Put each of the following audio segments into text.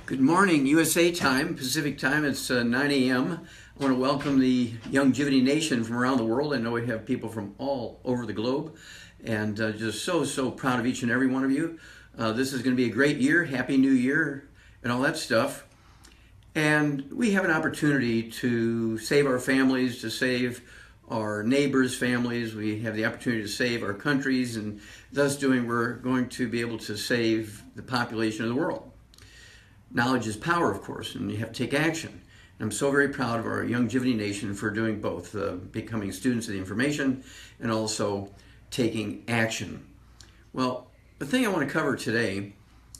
Good morning, USA time, Pacific time. It's 9 a.m. I want to welcome the Youngevity Nation from around the world. I know we have people from all over the globe, and just so proud of each and every one of you. This is going to be a great year. Happy New Year and all that stuff. And we have an opportunity to save our families, to save our neighbors' families. We have the opportunity to save our countries, and thus doing, we're going to be able to save the population of the world. Knowledge is power, of course, and you have to take action. And I'm so very proud of our Youngevity Nation for doing both, becoming students of the information and also taking action. Well, the thing I want to cover today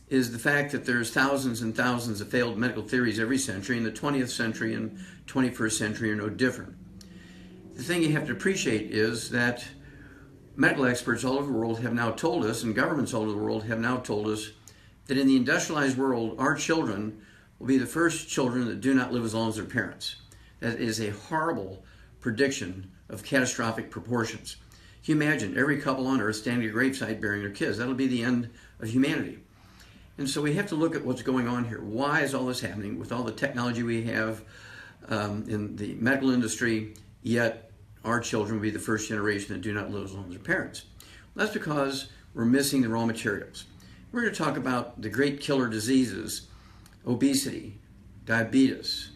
is the fact that there's thousands and thousands of failed medical theories every century, and the 20th century and 21st century are no different. The thing you have to appreciate is that medical experts all over the world have now told us, and governments all over the world have now told us, that in the industrialized world, our children will be the first children that do not live as long as their parents. That is a horrible prediction of catastrophic proportions. Can you imagine every couple on earth standing at a gravesite burying their kids? That'll be the end of humanity. And so we have to look at what's going on here. Why is all this happening with all the technology we have in the medical industry, yet our children will be the first generation that do not live as long as their parents? Well, that's because we're missing the raw materials. We're going to talk about the great killer diseases: obesity, diabetes,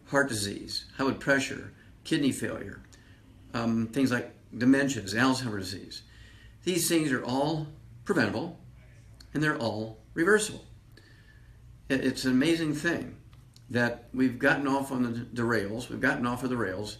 heart disease, high blood pressure, kidney failure, things like dementias, Alzheimer's disease. These things are all preventable, and they're all reversible. It's an amazing thing that we've gotten off on the rails. We've gotten off of the rails,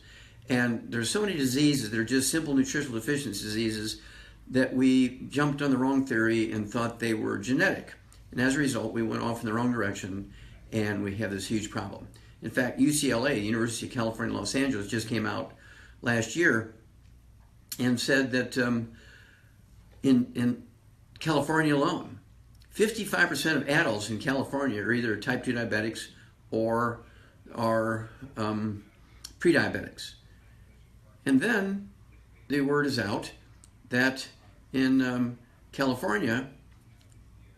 and there's so many diseases that are just simple nutritional deficiency diseases that we jumped on the wrong theory and thought they were genetic. And as a result, we went off in the wrong direction, and we have this huge problem. In fact, UCLA, University of California, Los Angeles, just came out last year and said that in California alone, 55% of adults in California are either type 2 diabetics or are pre-diabetics. And then the word is out that in California,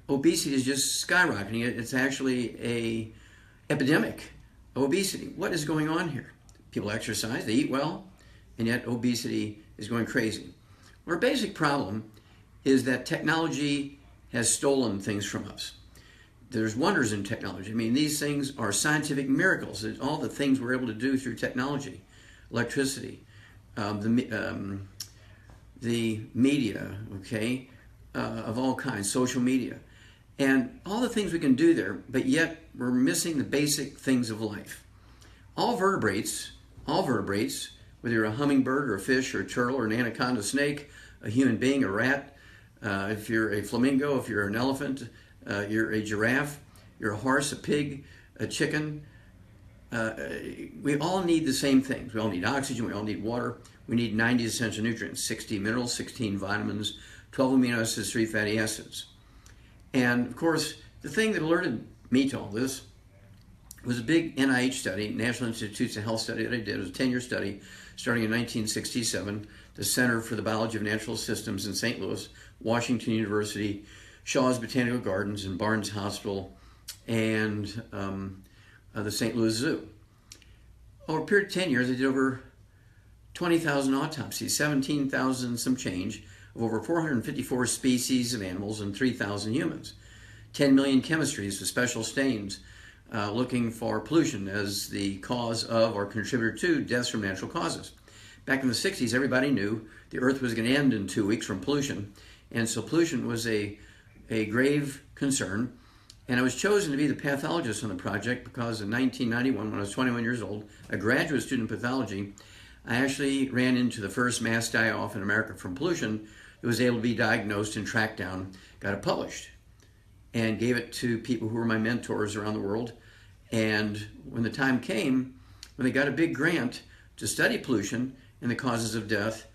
obesity is just skyrocketing. It's actually an epidemic of obesity. What is going on here? People exercise, they eat well, and yet obesity is going crazy. Well, our basic problem is that technology has stolen things from us. There's wonders in technology. I mean, these things are scientific miracles. It's all the things we're able to do through technology, electricity, the media, okay, of all kinds, social media, and all the things we can do there, but yet we're missing the basic things of life. All vertebrates, whether you're a hummingbird or a fish or a turtle or an anaconda snake, a human being, a rat, if you're a flamingo, if you're an elephant, you're a giraffe, you're a horse, a pig, a chicken, we all need the same things. We all need oxygen, we all need water. We need 90 essential nutrients, 60 minerals, 16 vitamins, 12 amino acids, 3 fatty acids. And of course, the thing that alerted me to all this was a big NIH study, National Institutes of Health study that I did. It was a 10-year study starting in 1967, the Center for the Biology of Natural Systems in St. Louis, Washington University, Shaw's Botanical Gardens, and Barnes Hospital, and the St. Louis Zoo. Over a period of 10 years, I did over 20,000 autopsies, 17,000 some change, of over 454 species of animals and 3,000 humans. 10 million chemistries with special stains looking for pollution as the cause of or contributor to deaths from natural causes. Back in the 60s, everybody knew the Earth was going to end in 2 weeks from pollution, and so pollution was a grave concern. And I was chosen to be the pathologist on the project because in 1991, when I was 21 years old, a graduate student in pathology, I actually ran into the first mass die-off in America from pollution that was able to be diagnosed and tracked down, got it published, and gave it to people who were my mentors around the world. And when the time came, when they got a big grant to study pollution and the causes of death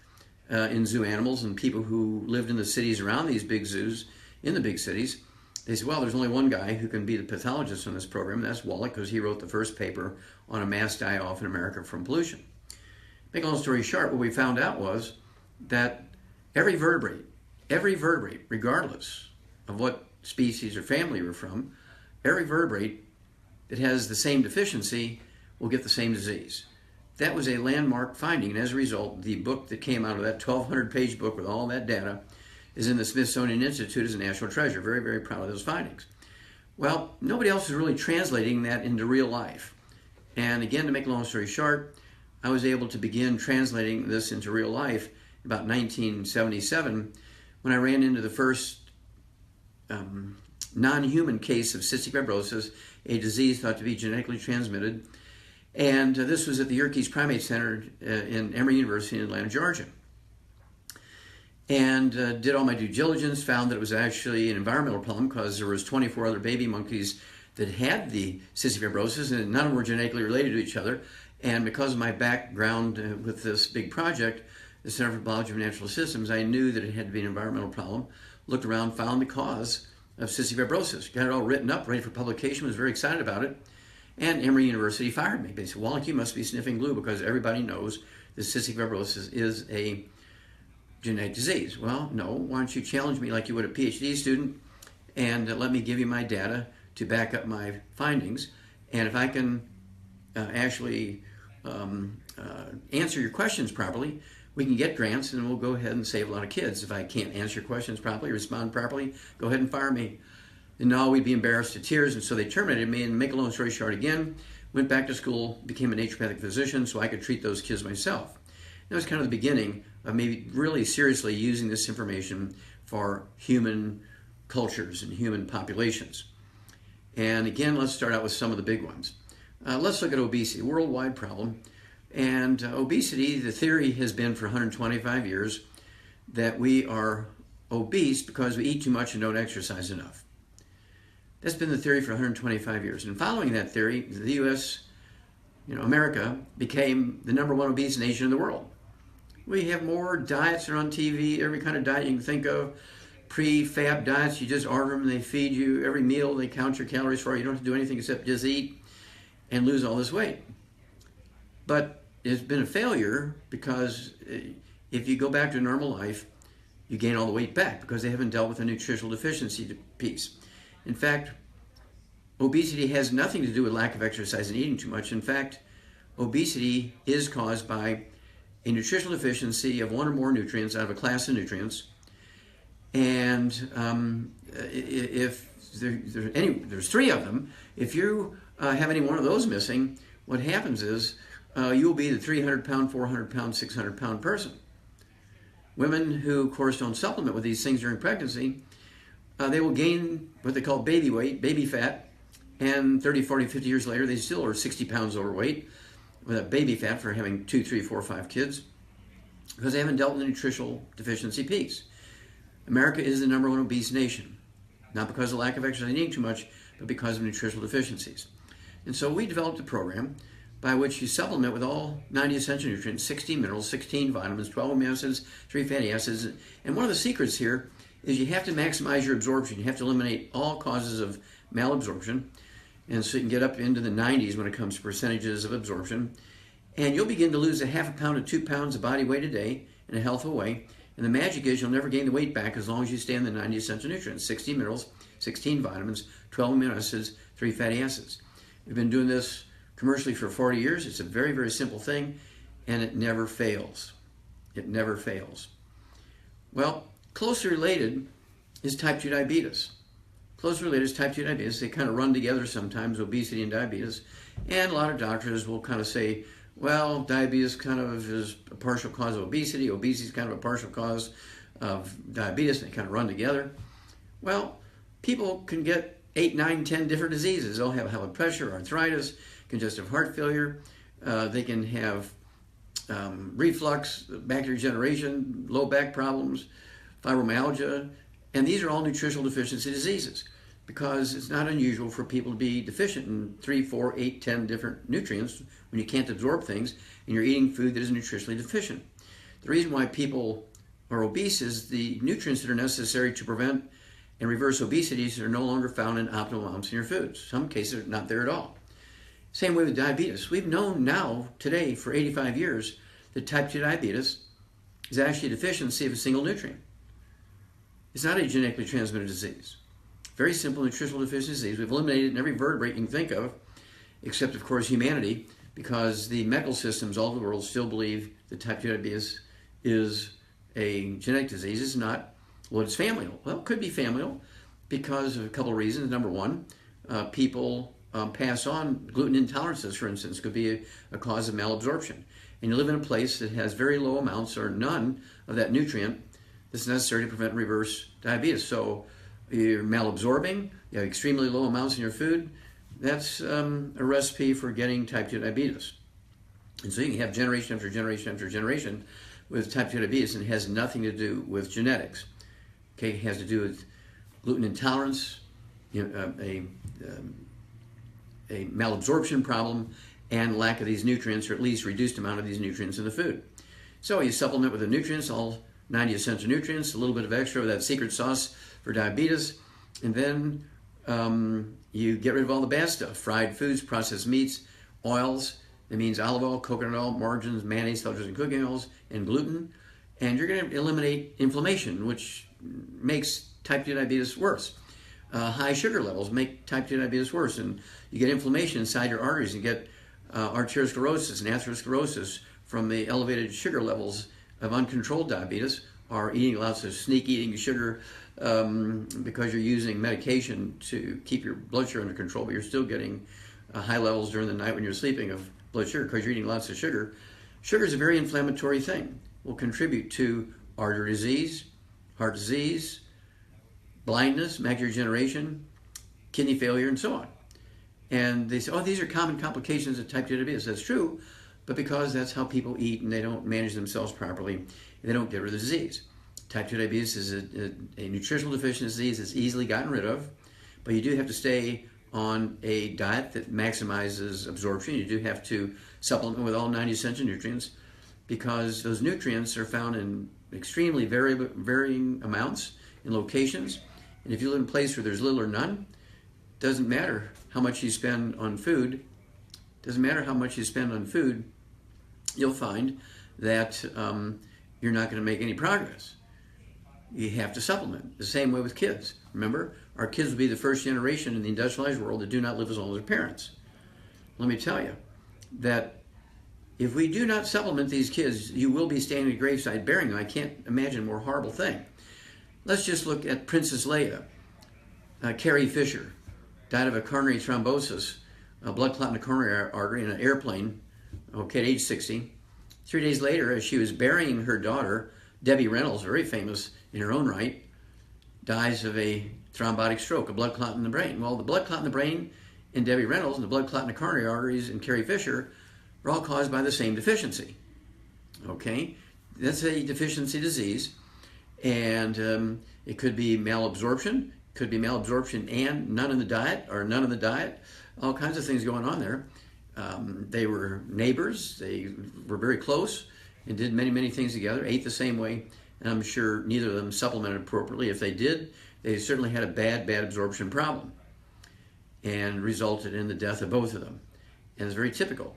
in zoo animals and people who lived in the cities around these big zoos, in the big cities, they said, well, there's only one guy who can be the pathologist on this program, and that's Wallach, because he wrote the first paper on a mass die-off in America from pollution. Make a long story short, what we found out was that every vertebrate, regardless of what species or family you're from, every vertebrate that has the same deficiency will get the same disease. That was a landmark finding, and as a result, the book that came out of that 1,200-page book with all that data is in the Smithsonian Institute as a national treasure. Very, very proud of those findings. Well, nobody else is really translating that into real life. And again, to make a long story short, I was able to begin translating this into real life about 1977 when I ran into the first non-human case of cystic fibrosis, a disease thought to be genetically transmitted. And this was at the Yerkes Primate Center in Emory University in Atlanta, Georgia. And did all my due diligence, found that it was actually an environmental problem because there was 24 other baby monkeys that had the cystic fibrosis, and none of them were genetically related to each other. And because of my background with this big project, the Center for Biology of Natural Systems, I knew that it had to be an environmental problem. Looked around, found the cause of cystic fibrosis. Got it all written up, ready for publication, was very excited about it. And Emory University fired me. They said, Wallach, you must be sniffing glue because everybody knows that cystic fibrosis is a genetic disease. Well, no, why don't you challenge me like you would a PhD student and let me give you my data to back up my findings. And if I can actually answer your questions properly, we can get grants and we'll go ahead and save a lot of kids. If I can't answer your questions properly, respond properly, go ahead and fire me. And no, we'd be embarrassed to tears, and so they terminated me. And make a long story short again, went back to school, became a naturopathic physician so I could treat those kids myself. That was kind of the beginning of maybe really seriously using this information for human cultures and human populations. And again, let's start out with some of the big ones. Let's look at obesity, a worldwide problem. And obesity, the theory has been for 125 years that we are obese because we eat too much and don't exercise enough. That's been the theory for 125 years. And following that theory, the U.S., America, became the #1 obese nation in the world. We have more diets that are on TV, every kind of diet you can think of. Prefab diets, you just order them, they feed you every meal, they count your calories for you. You don't have to do anything except just eat and lose all this weight. But it's been a failure because if you go back to normal life, you gain all the weight back because they haven't dealt with the nutritional deficiency piece. In fact, obesity has nothing to do with lack of exercise and eating too much. In fact, obesity is caused by a nutritional deficiency of one or more nutrients out of a class of nutrients. And if there's 3 of them, if you have any one of those missing, what happens is you'll be the 300-pound, 400-pound, 600-pound person. Women who, of course, don't supplement with these things during pregnancy, they will gain what they call baby weight, baby fat, and 30, 40, 50 years later, they still are 60 pounds overweight with a baby fat for having 2, 3, 4, 5 kids because they haven't dealt with the nutritional deficiency piece. America is the #1 obese nation, not because of lack of exercise and eating too much, but because of nutritional deficiencies. And so we developed a program by which you supplement with all 90 essential nutrients, 16 minerals, 16 vitamins, 12 amino acids, 3 fatty acids. And one of the secrets here is you have to maximize your absorption. You have to eliminate all causes of malabsorption. And so you can get up into the 90s when it comes to percentages of absorption. And you'll begin to lose a half a pound to 2 pounds of body weight a day in a healthful way. And the magic is you'll never gain the weight back as long as you stay on the 90 essential nutrients, 16 minerals, 16 vitamins, 12 amino acids, 3 fatty acids. We've been doing this commercially for 40 years. It's a very, very simple thing, and it never fails. It never fails. Well, closely related is type 2 diabetes. Closely related is type 2 diabetes. They kind of run together sometimes, obesity and diabetes. And a lot of doctors will kind of say, well, diabetes kind of is a partial cause of obesity. Obesity is kind of a partial cause of diabetes, and they kind of run together. Well, people can get 8, 9, 10 different diseases. They'll have high blood pressure, arthritis, congestive heart failure. They can have reflux, bacterial degeneration, low back problems, fibromyalgia. And these are all nutritional deficiency diseases because it's not unusual for people to be deficient in 3, 4, 8, 10 different nutrients when you can't absorb things and you're eating food that is nutritionally deficient. The reason why people are obese is the nutrients that are necessary to prevent and reverse obesities are no longer found in optimal amounts in your foods. Some cases are not there at all. Same way with diabetes. We've known now, today, for 85 years, that type 2 diabetes is actually a deficiency of a single nutrient. It's not a genetically transmitted disease. Very simple nutritional deficiency disease. We've eliminated it in every vertebrate you can think of, except, of course, humanity, because the medical systems all over the world still believe that type 2 diabetes is a genetic disease. It's not. Well, it's familial. Well, it could be familial because of a couple of reasons. Number one, people pass on gluten intolerances, for instance, could be a cause of malabsorption. And you live in a place that has very low amounts or none of that nutrient that's necessary to prevent and reverse diabetes. So you're malabsorbing, you have extremely low amounts in your food, that's a recipe for getting type 2 diabetes. And so you can have generation after generation after generation with type 2 diabetes, and it has nothing to do with genetics. Okay, it has to do with gluten intolerance, a malabsorption problem, and lack of these nutrients, or at least reduced amount of these nutrients in the food. So you supplement with the nutrients, all 90 essential nutrients, a little bit of extra of that secret sauce for diabetes, and then you get rid of all the bad stuff: fried foods, processed meats, oils. That means olive oil, coconut oil, margarines, mayonnaise, filters, and cooking oils, and gluten. And you're going to eliminate inflammation, which makes type 2 diabetes worse. High sugar levels make type 2 diabetes worse, and you get inflammation inside your arteries. You get arteriosclerosis and atherosclerosis from the elevated sugar levels of uncontrolled diabetes, or eating lots of sneak eating sugar because you're using medication to keep your blood sugar under control, but you're still getting high levels during the night when you're sleeping of blood sugar because you're eating lots of sugar. Sugar is a very inflammatory thing. Will contribute to artery disease, heart disease, blindness, macular degeneration, kidney failure, and so on. And they say, oh, these are common complications of type 2 diabetes. That's true, but because that's how people eat and they don't manage themselves properly, they don't get rid of the disease. Type 2 diabetes is a nutritional deficiency disease that's easily gotten rid of, but you do have to stay on a diet that maximizes absorption. You do have to supplement with all 90 essential nutrients because those nutrients are found in extremely varying amounts in locations. And if you live in a place where there's little or none, it doesn't matter how much you spend on food. You'll find that you're not going to make any progress. You have to supplement. The same way with kids. Remember, our kids will be the first generation in the industrialized world that do not live as long as their parents. Let me tell you that if we do not supplement these kids, you will be standing at the graveside burying them. I can't imagine a more horrible thing. Let's just look at Princess Leia. Carrie Fisher died of a coronary thrombosis, a blood clot in the coronary artery in an airplane, at age 60. 3 days later, as she was burying her daughter, Debbie Reynolds, very famous in her own right, dies of a thrombotic stroke, a blood clot in the brain. Well, the blood clot in the brain in Debbie Reynolds and the blood clot in the coronary arteries in Carrie Fisher are all caused by the same deficiency. Okay? That's a deficiency disease, and it could be malabsorption, and none in the diet, all kinds of things going on there. They were neighbors, they were very close, and did many, many things together, ate the same way, and I'm sure neither of them supplemented appropriately. If they did, they certainly had a bad absorption problem, and resulted in the death of both of them. And it's very typical.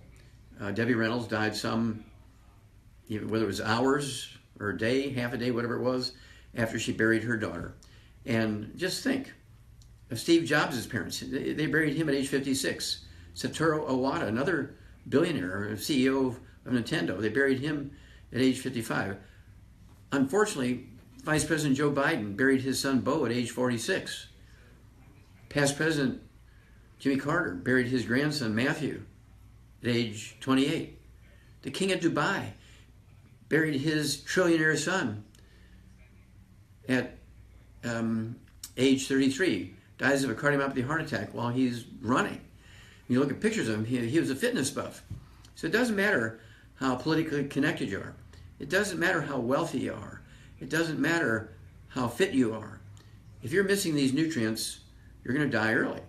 Debbie Reynolds died whether it was hours or a day, half a day, whatever it was, after she buried her daughter. And just think of Steve Jobs' parents. They buried him at age 56. Satoru Iwata, another billionaire, CEO of Nintendo, they buried him at age 55. Unfortunately, Vice President Joe Biden buried his son Beau at age 46. Past President Jimmy Carter buried his grandson Matthew at age 28. The King of Dubai buried his trillionaire son at age 33. Dies of a cardiomyopathy heart attack while he's running. You look at pictures of him, he was a fitness buff. So it doesn't matter how politically connected you are. It doesn't matter how wealthy you are. It doesn't matter how fit you are. If you're missing these nutrients, you're going to die early.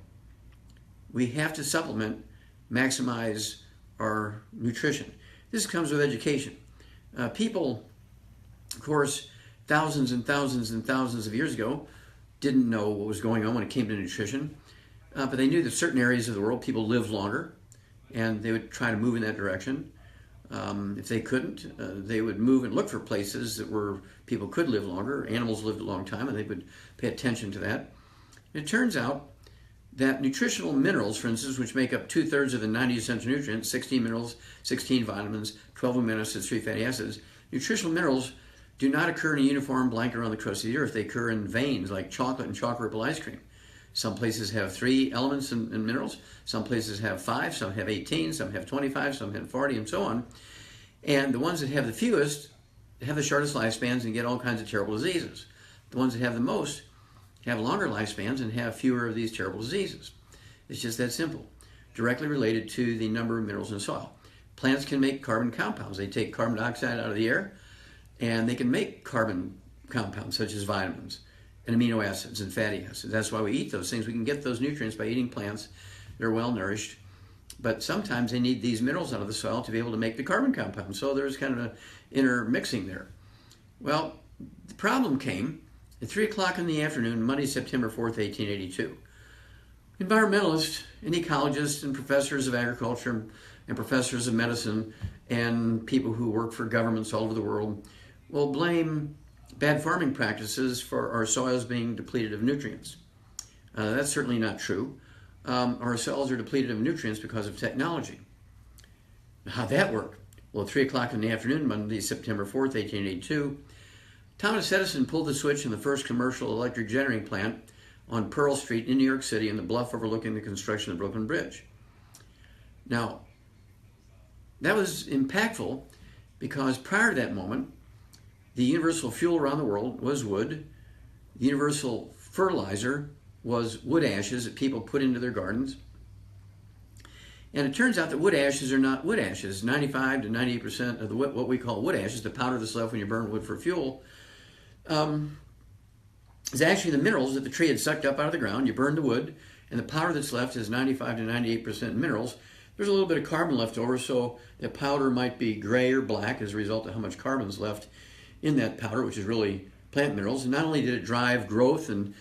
We have to supplement, maximize our nutrition. This comes with education. People, of course, thousands and thousands and thousands of years ago didn't know what was going on when it came to nutrition, but they knew that certain areas of the world people lived longer, and they would try to move in that direction. If they couldn't, they would move and look for places that where people could live longer. Animals lived a long time, and they would pay attention to that. It turns out that nutritional minerals, for instance, which make up 2/3 of the 90 essential nutrients, 16 minerals, 16 vitamins, 12 amino acids, 3 fatty acids, nutritional minerals do not occur in a uniform blanket around the crust of the earth. They occur in veins like chocolate and chocolate ripple ice cream. Some places have 3 elements and minerals. Some places have 5. Some have 18. Some have 25. Some have 40, and so on. And the ones that have the fewest have the shortest lifespans and get all kinds of terrible diseases. The ones that have the most have longer lifespans and have fewer of these terrible diseases. It's just that simple. Directly related to the number of minerals in the soil. Plants can make carbon compounds. They take carbon dioxide out of the air, and they can make carbon compounds such as vitamins and amino acids and fatty acids. That's why we eat those things. We can get those nutrients by eating plants. They're well nourished. But sometimes they need these minerals out of the soil to be able to make the carbon compounds. So there's kind of an intermixing there. Well, the problem came at 3 o'clock in the afternoon, Monday, September 4th, 1882. Environmentalists and ecologists and professors of agriculture and professors of medicine and people who work for governments all over the world will blame bad farming practices for our soils being depleted of nutrients. That's certainly not true. Our soils are depleted of nutrients because of technology. How'd that work? Well, at 3 o'clock in the afternoon, Monday, September 4th, 1882, Thomas Edison pulled the switch in the first commercial electric generating plant on Pearl Street in New York City in the bluff overlooking the construction of the Brooklyn Bridge. Now, that was impactful because prior to that moment, the universal fuel around the world was wood. The universal fertilizer was wood ashes that people put into their gardens. And it turns out that wood ashes are not wood ashes. 95 to 98% of what we call wood ashes, the powder that's left when you burn wood for fuel, is actually the minerals that the tree had sucked up out of the ground. You burn the wood, and the powder that's left is 95 to 98% minerals. There's a little bit of carbon left over, so the powder might be gray or black as a result of how much carbon is left in that powder, which is really plant minerals. And not only did it drive growth and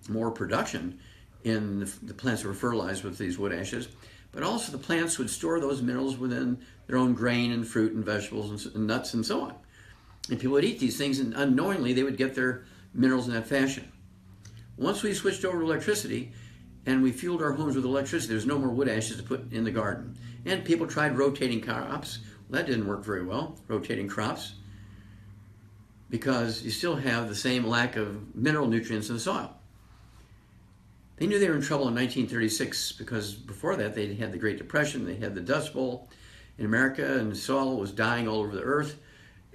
more production in the plants that were fertilized with these wood ashes, but also the plants would store those minerals within their own grain and fruit and vegetables and nuts and so on. And people would eat these things, and unknowingly they would get their minerals in that fashion. Once we switched over to electricity and we fueled our homes with electricity, there's no more wood ashes to put in the garden. And people tried rotating crops. Well, that didn't work very well, rotating crops, because you still have the same lack of mineral nutrients in the soil. They knew they were in trouble in 1936 because before that they had the Great Depression, they had the Dust Bowl in America, and the soil was dying all over the earth.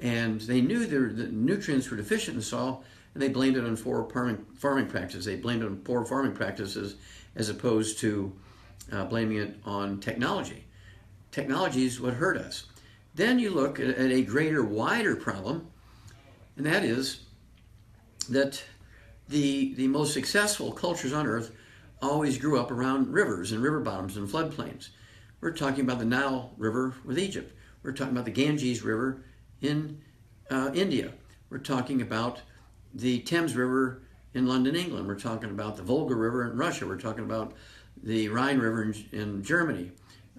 And they knew the nutrients were deficient in the soil, and they blamed it on poor farming practices. They blamed it on poor farming practices as opposed to blaming it on technology. Technology is what hurt us. Then you look at a greater, wider problem, and that is that the most successful cultures on earth always grew up around rivers and river bottoms and floodplains. We're talking about the Nile River with Egypt. We're talking about the Ganges River in India. We're talking about the Thames River in London, England. We're talking about the Volga River in Russia. We're talking about the Rhine River in Germany.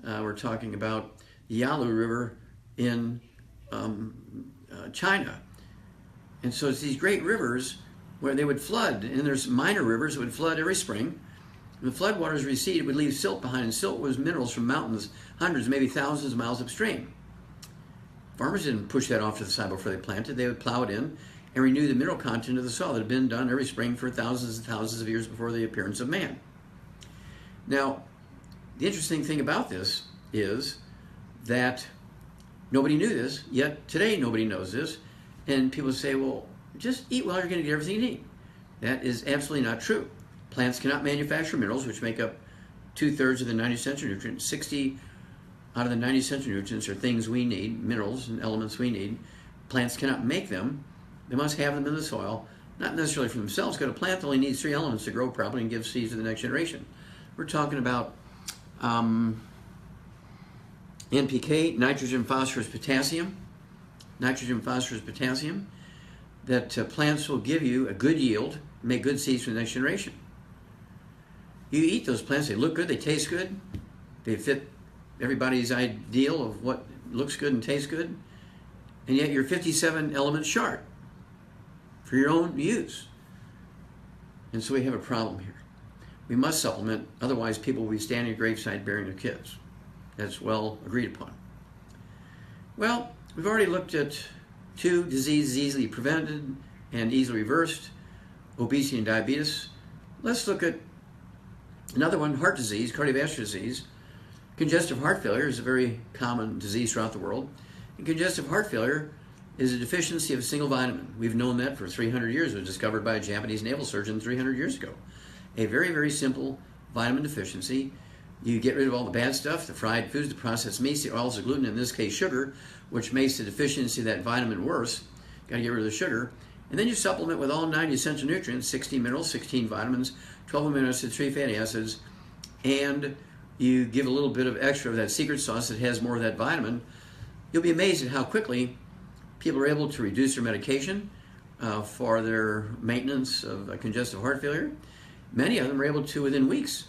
We're talking about the Yalu River in China. And so it's these great rivers where they would flood, and there's minor rivers that would flood every spring. When the floodwaters receded, it would leave silt behind, and silt was minerals from mountains hundreds, maybe thousands of miles upstream. Farmers didn't push that off to the side before they planted. They would plow it in and renew the mineral content of the soil that had been done every spring for thousands and thousands of years before the appearance of man. Now, the interesting thing about this is that nobody knew this, yet today nobody knows this, and people say, well, just eat well, you're going to get everything you need. That is absolutely not true. Plants cannot manufacture minerals, which make up 2/3 of the 90 essential nutrients. 60 out of the 90 essential nutrients are things we need, minerals and elements we need. Plants cannot make them. They must have them in the soil, not necessarily for themselves, because a plant only needs 3 elements to grow properly and give seeds to the next generation. We're talking about NPK, nitrogen, phosphorus, potassium. Nitrogen, phosphorus, potassium, that plants will give you a good yield, make good seeds for the next generation. You eat those plants, they look good, they taste good, they fit everybody's ideal of what looks good and tastes good, and yet you're 57 elements short for your own use. And so we have a problem here. We must supplement, otherwise people will be standing at graveside burying their kids. That's well agreed upon. Well, we've already looked at 2 diseases easily prevented and easily reversed, obesity and diabetes. Let's look at another one, heart disease, cardiovascular disease. Congestive heart failure is a very common disease throughout the world. And congestive heart failure is a deficiency of a single vitamin. We've known that for 300 years. It was discovered by a Japanese naval surgeon 300 years ago. A very, very simple vitamin deficiency. You get rid of all the bad stuff, the fried foods, the processed meats, the oils, the gluten, in this case sugar, which makes the deficiency of that vitamin worse. Got to get rid of the sugar. And then you supplement with all 90 essential nutrients, 16 minerals, 16 vitamins, 12 amino acids, 3 fatty acids, and you give a little bit of extra of that secret sauce that has more of that vitamin. You'll be amazed at how quickly people are able to reduce their medication for their maintenance of congestive heart failure. Many of them are able to, within weeks,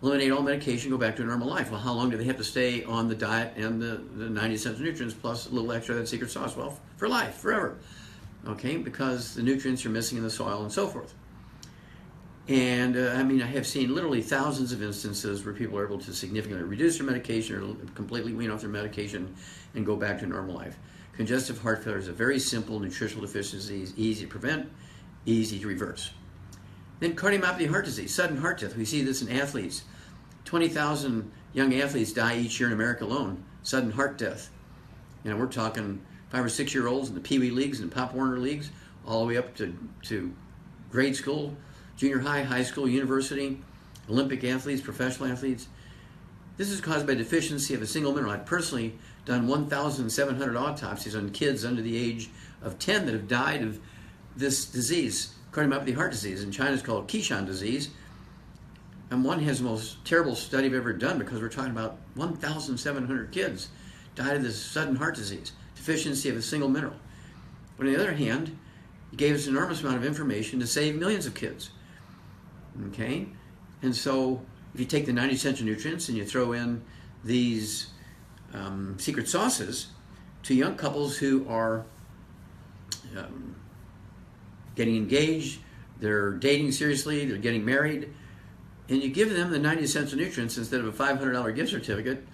eliminate all medication, go back to a normal life. Well, how long do they have to stay on the diet and the 90 essential nutrients plus a little extra of that secret sauce? Well, for life, forever. Okay, because the nutrients are missing in the soil and so forth. And I mean, I have seen literally thousands of instances where people are able to significantly reduce their medication or completely wean off their medication and go back to normal life. Congestive heart failure is a very simple nutritional deficiency, easy to prevent, easy to reverse. Then cardiomyopathy heart disease, sudden heart death. We see this in athletes. 20,000 young athletes die each year in America alone, sudden heart death. You know, we're talking 5 or 6 year olds in the Pee Wee leagues and Pop Warner leagues, all the way up to grade school, junior high, high school, university, Olympic athletes, professional athletes. This is caused by deficiency of a single mineral. I've personally done 1,700 autopsies on kids under the age of 10 that have died of this disease, cardiomyopathy heart disease. In China it's called Kishan disease. And one has the most terrible study I've ever done, because we're talking about 1,700 kids died of this sudden heart disease, deficiency of a single mineral. But on the other hand, it gave us an enormous amount of information to save millions of kids. Okay? And so if you take the 90 essential nutrients and you throw in these secret sauces to young couples who are getting engaged, they're dating seriously, they're getting married, and you give them the 90 essential nutrients instead of a $500 gift certificate,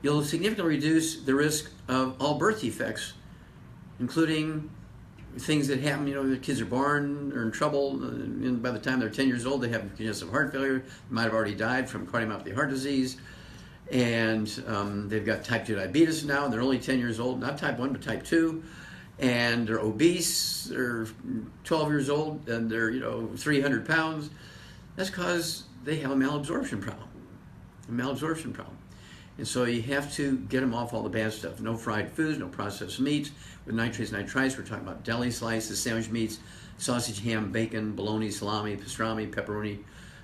you'll significantly reduce the risk of all birth defects, including things that happen, you know, the kids are born, they're in trouble, and by the time they're 10 years old, they have congestive heart failure, they might have already died from cardiomyopathy heart disease, and they've got type 2 diabetes now, and they're only 10 years old, not type 1, but type 2, and they're obese, they're 12 years old, and they're, 300 pounds. That's because they have a malabsorption problem. And so you have to get them off all the bad stuff. No fried foods, no processed meats. With nitrates, nitrites, we're talking about deli slices, sandwich meats, sausage, ham, bacon, bologna, salami, pastrami, pepperoni,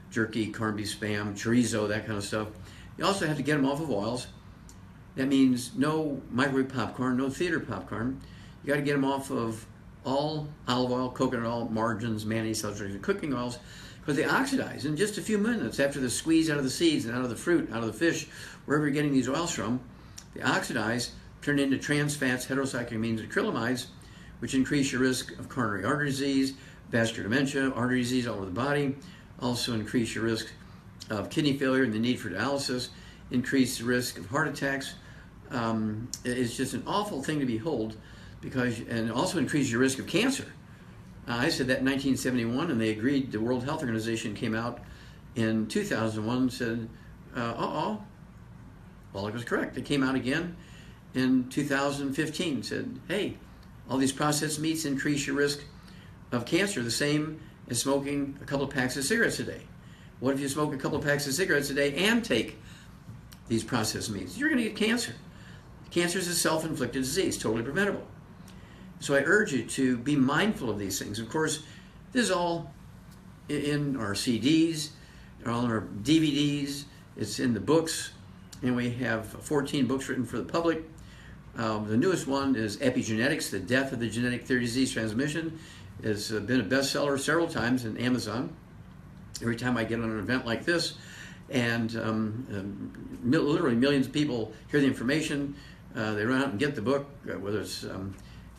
jerky, corned beef spam, chorizo, that kind of stuff. You also have to get them off of oils. That means no microwave popcorn, no theater popcorn. You got to get them off of all olive oil, coconut oil, margarines, mayonnaise, and cooking oils, because they oxidize in just a few minutes after the squeeze out of the seeds and out of the fruit, out of the fish, wherever you're getting these oils from. They oxidize, turn into trans fats, heterocyclic amines, and acrylamides, which increase your risk of coronary artery disease, vascular dementia, artery disease all over the body, also increase your risk of kidney failure and the need for dialysis, increase the risk of heart attacks. It's just an awful thing to behold, and also increase your risk of cancer. I said that in 1971, and they agreed. The World Health Organization came out in 2001 and said, Wallach was correct. They came out again in 2015, said, hey, all these processed meats increase your risk of cancer, the same as smoking a couple of packs of cigarettes a day. What if you smoke a couple of packs of cigarettes a day and take these processed meats? You're going to get cancer. Cancer is a self-inflicted disease, totally preventable. So I urge you to be mindful of these things. Of course, this is all in our CDs, all in our DVDs, it's in the books, and we have 14 books written for the public. The newest one is Epigenetics, The Death of the Genetic Theory of Disease Transmission. It's been a bestseller several times in Amazon. Every time I get on an event like this, and literally millions of people hear the information, they run out and get the book, whether it's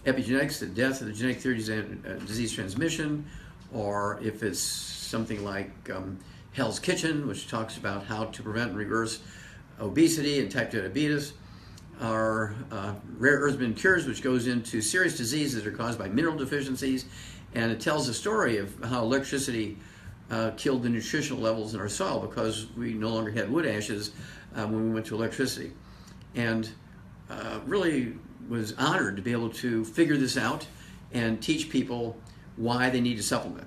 Epigenetics, The Death of the Genetic Theory of Disease Transmission, or if it's something like Hell's Kitchen, which talks about how to prevent and reverse obesity and type 2 diabetes, or Rare Earthsman Cures, which goes into serious diseases that are caused by mineral deficiencies, and it tells the story of how electricity killed the nutritional levels in our soil because we no longer had wood ashes when we went to electricity. And really was honored to be able to figure this out and teach people why they need to supplement,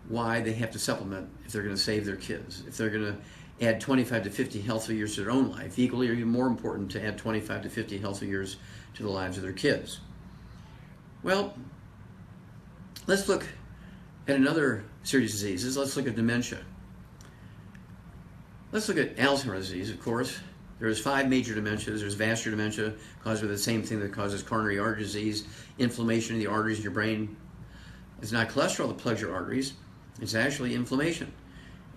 why they have to supplement if they're going to save their kids, if they're going to add 25 to 50 healthy years to their own life, equally or even more important to add 25 to 50 healthy years to the lives of their kids. Well, let's look at another series of diseases. Let's look at dementia. Let's look at Alzheimer's disease, of course. There's 5 major dementias. There's vascular dementia, caused by the same thing that causes coronary artery disease, inflammation in the arteries in your brain. It's not cholesterol that plugs your arteries. It's actually inflammation.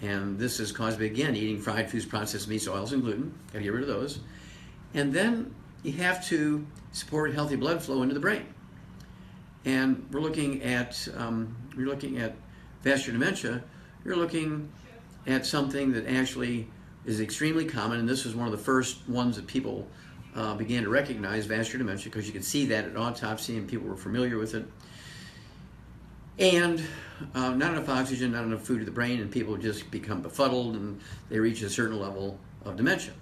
And this is caused by, again, eating fried foods, processed meats, oils, and gluten. Got to get rid of those. And then you have to support healthy blood flow into the brain. And we're looking at vascular dementia. You're looking at something that actually is extremely common, and this was one of the first ones that people began to recognize, vascular dementia, because you could see that at autopsy and people were familiar with it. And not enough oxygen, not enough food to the brain, and people just become befuddled and they reach a certain level of dementia.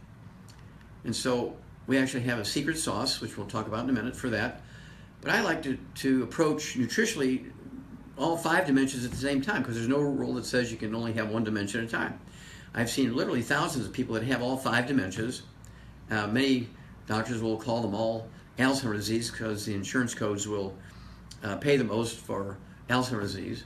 And so we actually have a secret sauce, which we'll talk about in a minute for that. But I like to approach nutritionally all 5 dementias at the same time, because there's no rule that says you can only have one dementia at a time. I've seen literally thousands of people that have all 5 dementias. Many doctors will call them all Alzheimer's disease because the insurance codes will pay the most for Alzheimer's disease,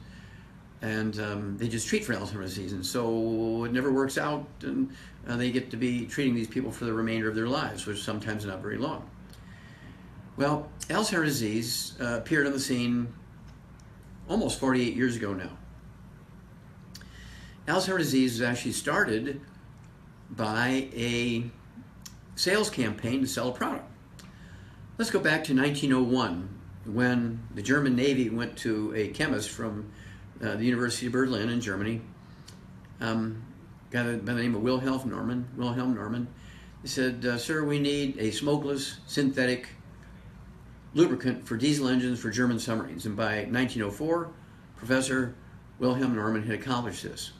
and they just treat for Alzheimer's disease, and so it never works out, and they get to be treating these people for the remainder of their lives, which sometimes not very long. Well, Alzheimer's disease appeared on the scene almost 48 years ago now. Alzheimer's disease was actually started by a sales campaign to sell a product. Let's go back to 1901 when the German Navy went to a chemist from the University of Berlin in Germany, guy by the name of Wilhelm Norman. He said, sir, we need a smokeless synthetic lubricant for diesel engines for German submarines. And by 1904, Professor Wilhelm Norman had accomplished this.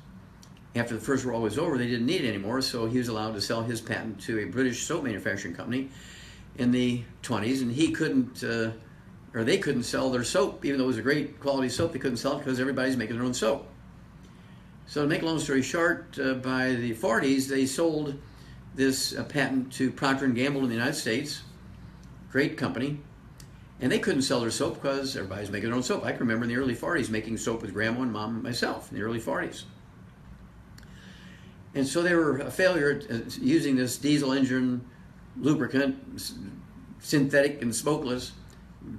After the First World War was over, they didn't need it anymore, so he was allowed to sell his patent to a British soap manufacturing company in the 20s, and he couldn't, or they couldn't sell their soap, even though it was a great quality soap. They couldn't sell it because everybody's making their own soap. So to make a long story short, by the 40s, they sold this patent to Procter & Gamble in the United States, great company, and they couldn't sell their soap because everybody's making their own soap. I can remember in the early 40s making soap with Grandma and Mom and myself in the early 40s. And so they were a failure at using this diesel engine lubricant, synthetic and smokeless,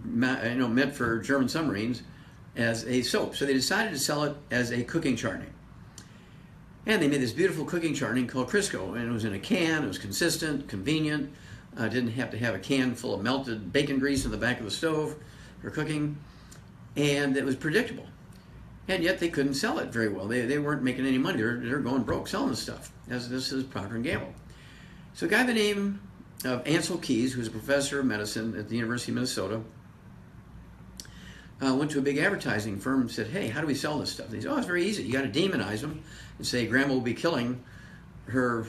meant for German submarines, as a soap. So they decided to sell it as a cooking chutney. And they made this beautiful cooking chutney called Crisco, and it was in a can. It was consistent, convenient. Didn't have to have a can full of melted bacon grease in the back of the stove for cooking, and it was predictable. And yet they couldn't sell it very well. They weren't making any money. They're going broke selling this stuff, as this is Procter & Gamble. So a guy by the name of Ansel Keys, who's a professor of medicine at the University of Minnesota, went to a big advertising firm and said, hey, how do we sell this stuff? And he said, oh, it's very easy. You got to demonize them and say Grandma will be killing her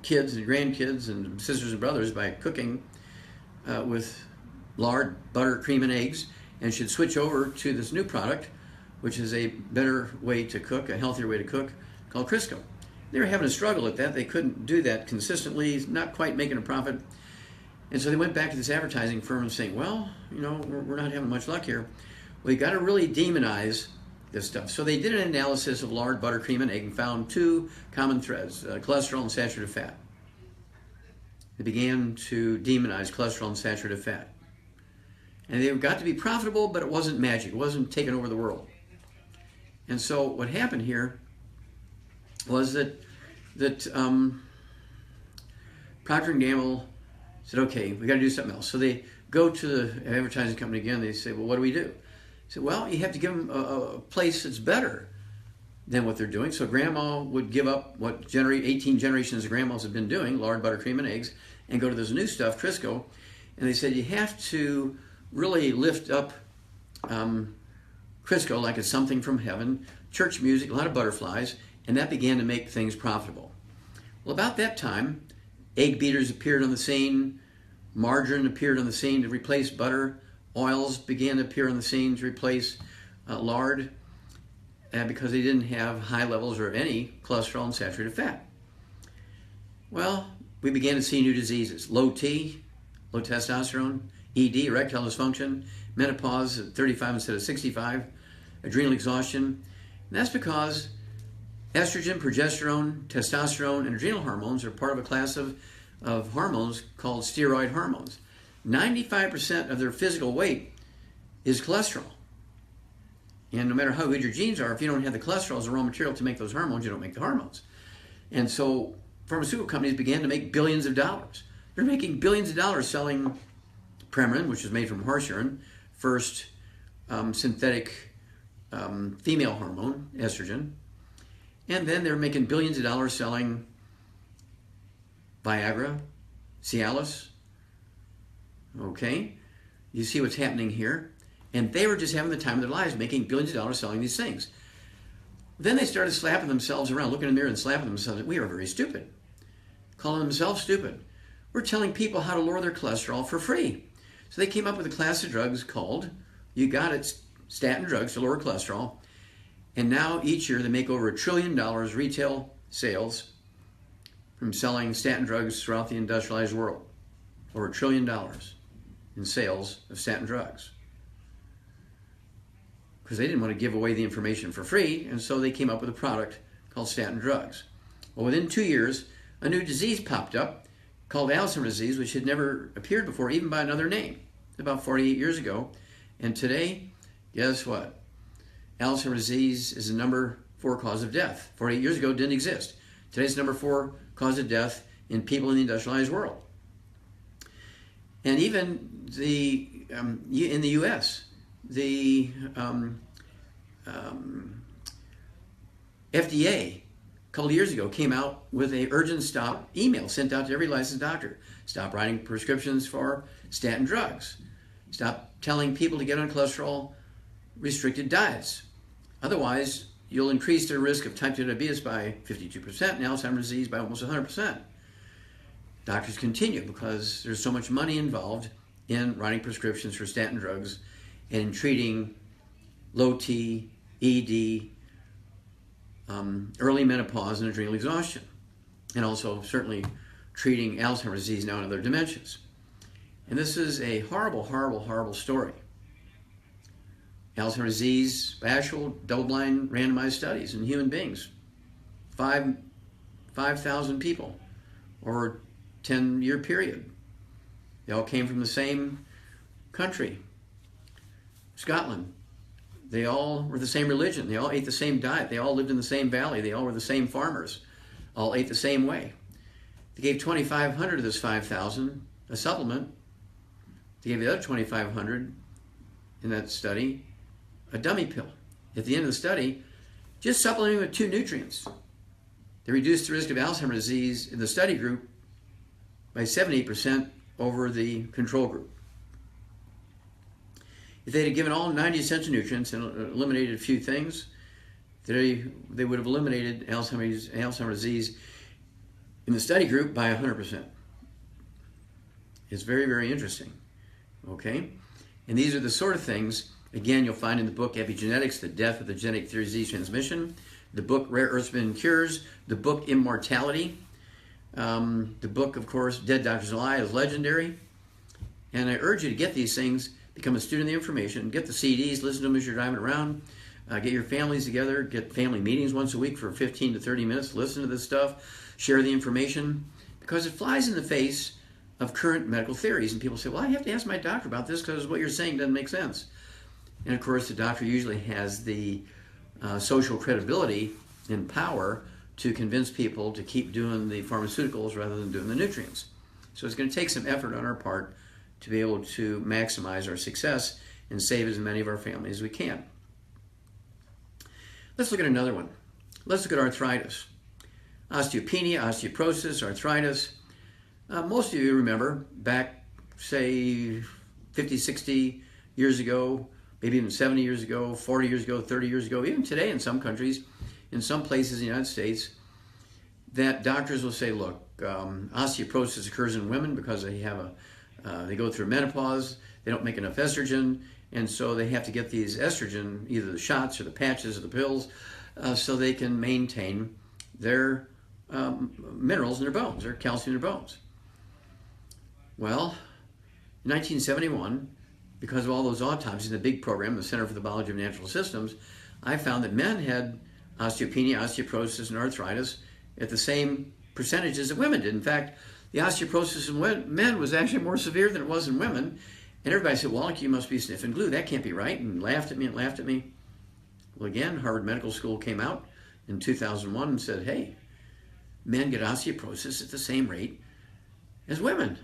kids and grandkids and sisters and brothers by cooking with lard, butter, cream, and eggs, and should switch over to this new product, which is a better way to cook, a healthier way to cook, called Crisco. They were having a struggle at that. They couldn't do that consistently, not quite making a profit. And so they went back to this advertising firm and saying, well, we're not having much luck here. We've got to really demonize this stuff. So they did an analysis of lard, butter, cream, and egg and found 2 common threads, cholesterol and saturated fat. They began to demonize cholesterol and saturated fat. And they got to be profitable, but it wasn't magic. It wasn't taking over the world. And so what happened here was that Procter & Gamble said, okay, we got to do something else. So they go to the advertising company again. They say, well, what do we do? said, well, you have to give them a place that's better than what they're doing. So grandma would give up what 18 generations of grandmas have been doing, lard, butter, cream, and eggs, and go to this new stuff, Crisco. And they said, you have to really lift up Crisco like it's something from heaven, church music, a lot of butterflies, and that began to make things profitable. Well, about that time, egg beaters appeared on the scene, margarine appeared on the scene to replace butter, oils began to appear on the scene to replace lard, because they didn't have high levels or any cholesterol and saturated fat. Well, we began to see new diseases. Low T, low testosterone, ED, erectile dysfunction, menopause at 35 instead of 65, adrenal exhaustion. And that's because estrogen, progesterone, testosterone, and adrenal hormones are part of a class of hormones called steroid hormones. 95% of their physical weight is cholesterol. And no matter how good your genes are, if you don't have the cholesterol as a raw material to make those hormones, you don't make the hormones. And so pharmaceutical companies began to make billions of dollars. They're making billions of dollars selling Premarin, which is made from horse urine, first synthetic female hormone, estrogen. And then they're making billions of dollars selling Viagra, Cialis. Okay, you see what's happening here? And they were just having the time of their lives, making billions of dollars selling these things. Then they started slapping themselves around, looking in the mirror and slapping themselves. We are very stupid. Calling themselves stupid. We're telling people how to lower their cholesterol for free. So they came up with a class of drugs called, you got it, statin drugs to lower cholesterol. And now each year they make over $1 trillion retail sales from selling statin drugs throughout the industrialized world. Over $1 trillion in sales of statin drugs. Because they didn't want to give away the information for free, and so they came up with a product called statin drugs. Well, within 2 years, a new disease popped up called Alzheimer's disease, which had never appeared before, even by another name, about 48 years ago. And today, guess what? Alzheimer's disease is the number 4 cause of death. 48 years ago, it didn't exist. Today's number 4 cause of death in people in the industrialized world. And even in the U.S., the FDA, a couple of years ago, came out with an urgent stop email sent out to every licensed doctor. Stop writing prescriptions for statin drugs. Stop telling people to get on cholesterol-restricted diets. Otherwise, you'll increase their risk of type 2 diabetes by 52% and Alzheimer's disease by almost 100%. Doctors continue because there's so much money involved in writing prescriptions for statin drugs and in treating low T, ED, early menopause, and adrenal exhaustion. And also certainly treating Alzheimer's disease now and other dementias. And this is a horrible, horrible, horrible story. Alzheimer's disease, actual double-blind randomized studies in human beings. 5,000 people over a 10-year period. They all came from the same country, Scotland. They all were the same religion. They all ate the same diet. They all lived in the same valley. They all were the same farmers. All ate the same way. They gave 2,500 of this 5,000 a supplement. They gave the other 2,500 in that study a dummy pill. At the end of the study, just supplementing with 2 nutrients. They reduced the risk of Alzheimer's disease in the study group by 78% over the control group. If they had given all 90 essential nutrients and eliminated a few things, they would have eliminated Alzheimer's disease in the study group by 100%. It's very, very interesting. Okay? And these are the sort of things, again, you'll find in the book Epigenetics, The Death of the Genetic Theory of Disease Transmission, the book Rare Earths and Cures, the book Immortality, the book, of course, Dead Doctors Lie is legendary. And I urge you to get these things, become a student of the information, get the CDs, listen to them as you're driving around, get your families together, get family meetings once a week for 15 to 30 minutes, listen to this stuff, share the information, because it flies in the face of current medical theories. And people say, well, I have to ask my doctor about this because what you're saying doesn't make sense. And of course, the doctor usually has the social credibility and power to convince people to keep doing the pharmaceuticals rather than doing the nutrients. So it's going to take some effort on our part to be able to maximize our success and save as many of our families as we can. Let's look at another one. Let's look at arthritis. Osteopenia, osteoporosis, arthritis. Most of you remember back, say, 50, 60 years ago, maybe even 70 years ago, 40 years ago, 30 years ago, even today in some countries, in some places in the United States, that doctors will say, look, osteoporosis occurs in women because they go through menopause, they don't make enough estrogen, and so they have to get these estrogen, either the shots or the patches or the pills, so they can maintain their minerals in their bones, their calcium in their bones. Well, in 1971, because of all those autopsies, the big program, the Center for the Biology of Natural Systems, I found that men had osteopenia, osteoporosis, and arthritis at the same percentages that women did. In fact, the osteoporosis in men was actually more severe than it was in women. And everybody said, Wallach, you must be sniffing glue. That can't be right. And laughed at me and laughed at me. Well, again, Harvard Medical School came out in 2001 and said, hey, men get osteoporosis at the same rate as women.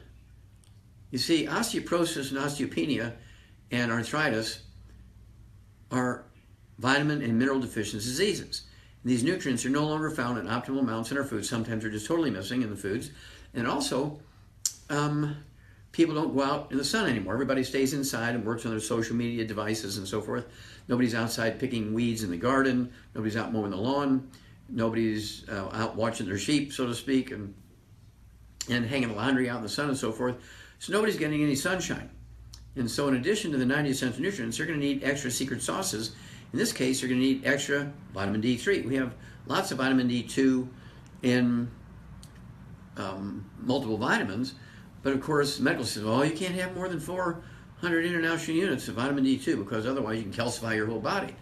You see, osteoporosis and osteopenia and arthritis are vitamin and mineral deficiency diseases. These nutrients are no longer found in optimal amounts in our food. Sometimes they're just totally missing in the foods. And also, people don't go out in the sun anymore. Everybody stays inside and works on their social media devices and so forth. Nobody's outside picking weeds in the garden. Nobody's out mowing the lawn. Nobody's out watching their sheep, so to speak, and hanging laundry out in the sun and so forth. So nobody's getting any sunshine. And so in addition to the 90 essential nutrients, they're going to need extra secret sauces. In this case, you're going to need extra vitamin D3. We have lots of vitamin D2 in multiple vitamins, but of course, medical says, well, you can't have more than 400 international units of vitamin D2 because otherwise you can calcify your whole body.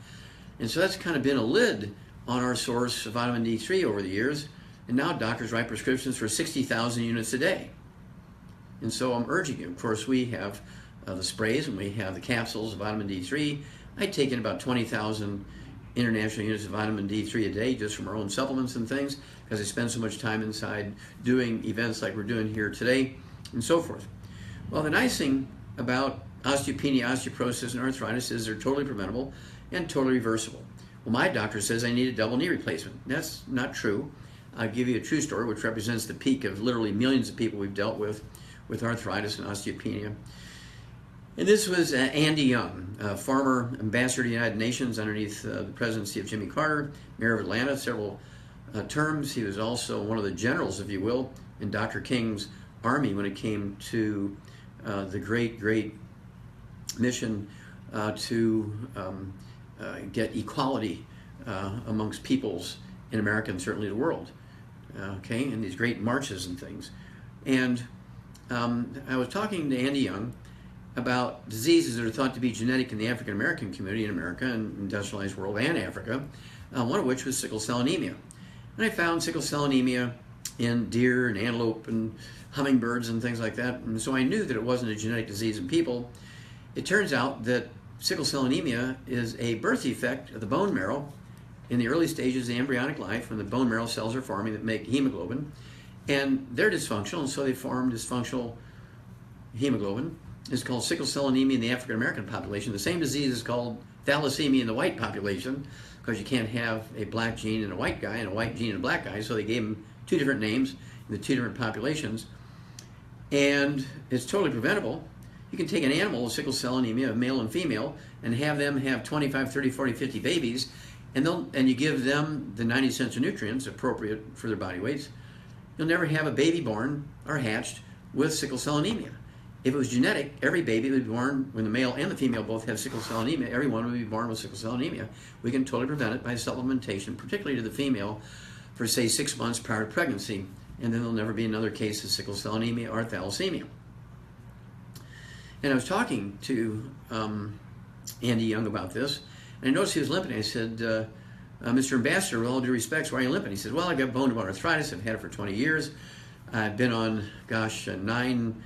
And so that's kind of been a lid on our source of vitamin D3 over the years, and now doctors write prescriptions for 60,000 units a day. And so I'm urging you, of course, we have the sprays and we have the capsules of vitamin D3. I'd taken about 20,000 international units of vitamin D3 a day just from our own supplements and things because I spend so much time inside doing events like we're doing here today and so forth. Well, the nice thing about osteopenia, osteoporosis, and arthritis is they're totally preventable and totally reversible. Well, my doctor says I need a double knee replacement. That's not true. I'll give you a true story which represents the peak of literally millions of people we've dealt with arthritis and osteopenia. And this was Andy Young, former ambassador to the United Nations underneath the presidency of Jimmy Carter, mayor of Atlanta, several terms. He was also one of the generals, if you will, in Dr. King's army when it came to the great mission to get equality amongst peoples in America and certainly the world. Okay, and these great marches and things. And I was talking to Andy Young about diseases that are thought to be genetic in the African American community in America and industrialized world and Africa, one of which was sickle cell anemia. And I found sickle cell anemia in deer and antelope and hummingbirds and things like that. And so I knew that it wasn't a genetic disease in people. It turns out that sickle cell anemia is a birth defect of the bone marrow in the early stages of embryonic life when the bone marrow cells are forming that make hemoglobin. And they're dysfunctional, and so they form dysfunctional hemoglobin. It's called sickle cell anemia in the African American population. The same disease is called thalassemia in the white population because you can't have a black gene in a white guy and a white gene in a black guy, so they gave them two different names in the two different populations. And it's totally preventable. You can take an animal with sickle cell anemia, male and female, and have them have 25, 30, 40, 50 babies, and you give them the 90 essential nutrients appropriate for their body weights. You'll never have a baby born or hatched with sickle cell anemia. If it was genetic, every baby would be born, when the male and the female both have sickle cell anemia, everyone would be born with sickle cell anemia. We can totally prevent it by supplementation, particularly to the female, for say 6 months prior to pregnancy, and then there'll never be another case of sickle cell anemia or thalassemia. And I was talking to Andy Young about this, and I noticed he was limping. I said, Mr. Ambassador, with all due respects, why are you limping? He said, well, I got bone to bone arthritis. I've had it for 20 years. I've been on, 9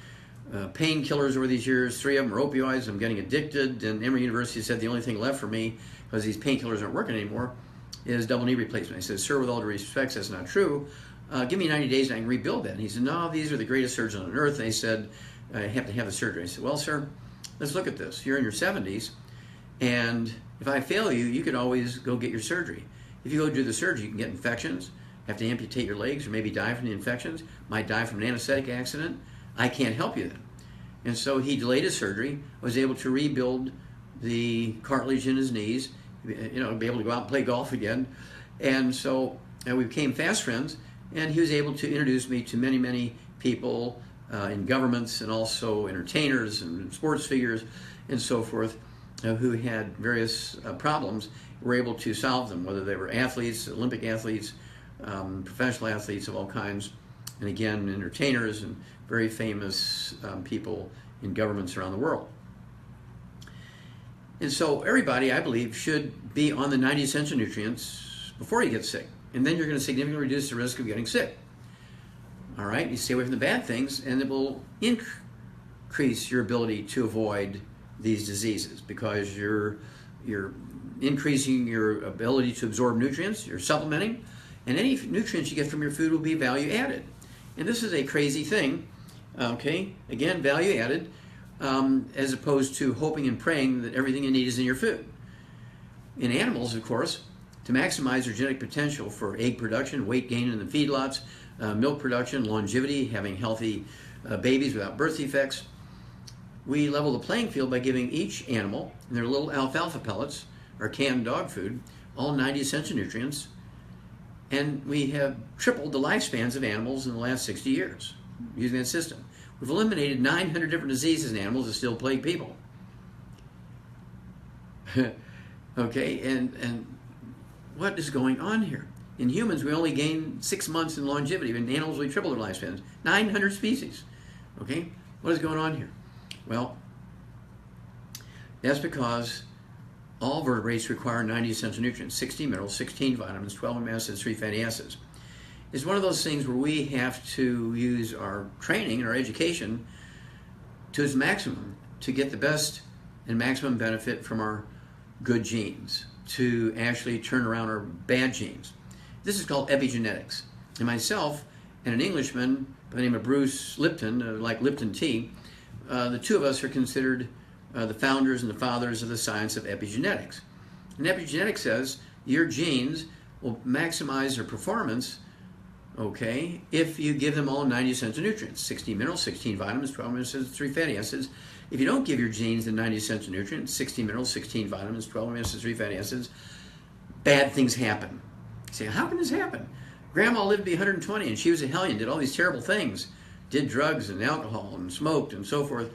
painkillers over these years. 3 of them are opioids. I'm getting addicted. And Emory University said the only thing left for me, because these painkillers aren't working anymore, is double knee replacement. I said, sir, with all due respects, that's not true. Give me 90 days and I can rebuild that. And he said, no, these are the greatest surgeons on earth. And they said, I have to have the surgery. I said, well, sir, let's look at this. You're in your 70s, and if I fail you, you could always go get your surgery. If you go do the surgery, you can get infections, have to amputate your legs, or maybe die from the infections, might die from an anesthetic accident. I can't help you then. And so he delayed his surgery, was able to rebuild the cartilage in his knees, be able to go out and play golf again. And so we became fast friends, and he was able to introduce me to many, many people in governments and also entertainers and sports figures and so forth who had various problems. Were able to solve them, whether they were athletes, Olympic athletes, professional athletes of all kinds, and again, entertainers and very famous people in governments around the world. And so everybody, I believe, should be on the 90 essential nutrients before you get sick. And then you're going to significantly reduce the risk of getting sick. All right? You stay away from the bad things, and it will increase your ability to avoid these diseases because you're increasing your ability to absorb nutrients, you're supplementing, and any nutrients you get from your food will be value added. And this is a crazy thing, okay? Again, value added, as opposed to hoping and praying that everything you need is in your food. In animals, of course, to maximize their genetic potential for egg production, weight gain in the feedlots, milk production, longevity, having healthy babies without birth defects, we level the playing field by giving each animal, and their little alfalfa pellets, or canned dog food, all 90 essential nutrients, and we have tripled the lifespans of animals in the last 60 years using that system. We've eliminated 900 different diseases in animals that still plague people. Okay, and what is going on here? In humans, we only gain 6 months in longevity. In animals, we triple their lifespans. 900 species. Okay, what is going on here? Well, that's because all vertebrates require 90 essential nutrients, 16 minerals, 16 vitamins, 12 amino acids, 3 fatty acids. It's one of those things where we have to use our training and our education to its maximum to get the best and maximum benefit from our good genes, to actually turn around our bad genes. This is called epigenetics. And myself and an Englishman by the name of Bruce Lipton, like Lipton tea, the two of us are considered the founders and the fathers of the science of epigenetics. And epigenetics says your genes will maximize their performance, okay, if you give them all 90 essential nutrients, 16 minerals, 16 vitamins, 12 amino acids, 3 fatty acids. If you don't give your genes the 90 essential nutrients, 16 minerals, 16 vitamins, 12 amino acids, 3 fatty acids, bad things happen. You say, how can this happen? Grandma lived to be 120 and she was a hellion, did all these terrible things, did drugs and alcohol and smoked and so forth,